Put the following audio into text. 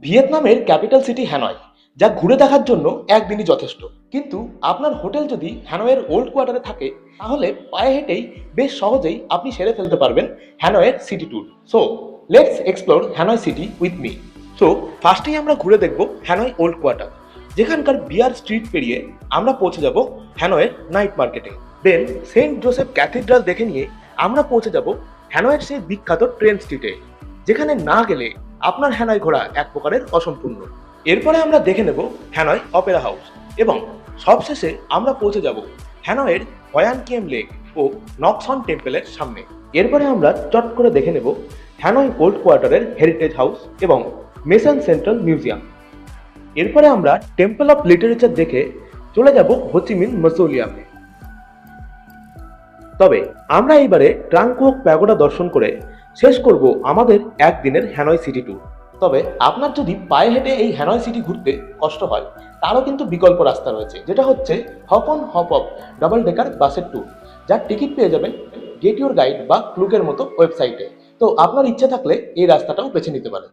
ভিয়েতনামের capital city Hanoi, যা ঘুরে দেখার জন্য একদিনই যথেষ্ট। কিন্তু আপনার হোটেল যদি হ্যানয়ের ওল্ড কোয়ার্টারে থাকে, তাহলে পায়ে হেঁটেই বেশ সহজেই আপনি সেরে ফেলতে পারবেন হ্যানয়ের city tour. So let's explore Hanoi city with me. So ফার্স্টেই আমরা ঘুরে দেখব হ্যানয় ওল্ড কোয়ার্টার, যেখানকার বিয়ার স্ট্রিট পেরিয়ে আমরা পৌঁছে যাব হ্যানয়ের নাইট মার্কেটে। দেন সেন্ট জোসেফ ক্যাথিড্রাল দেখে নিয়ে আমরা পৌঁছে যাব হ্যানয়ের সেই বিখ্যাত ট্রেন স্ট্রিটে, যেখানে না গেলে আপনার হ্যানয় ঘোরা এক প্রকারের অসম্পূর্ণ। এরপরে আমরা দেখে নেব হ্যানয় অপেরা হাউস এবং সবশেষে আমরা পৌঁছে যাব হ্যানয়ের হয়ান কিয়েম লেক ও নক্সন টেম্পলের সামনে। এরপরে আমরা চট করে দেখে নেব হ্যানয় ওল্ড কোয়ার্টারের হেরিটেজ হাউস এবং মেসন সেন্ট্রাল মিউজিয়াম। এরপরে আমরা টেম্পল অফ লিটারেচার দেখে চলে যাব হোচিমিন মসোলিয়ামে। তবে আমরা এইবারে ট্রাংকুওক প্যাগোডা দর্শন করে শেষ করব আমাদের একদিনের হ্যানয় সিটি ট্যুর। তবে আপনার যদি পায়ে হেঁটে এই হ্যানয় সিটি ঘুরতে কষ্ট হয়, তারও কিন্তু বিকল্প রাস্তা রয়েছে, যেটা হচ্ছে hop on hop of double decker বাসের ট্যুর, যার টিকিট পেয়ে যাবেন গেট ইউর গাইড বা ক্লুকের মতো ওয়েবসাইটে। তো আপনার ইচ্ছে থাকলে এই রাস্তাটাও বেছে নিতে পারেন।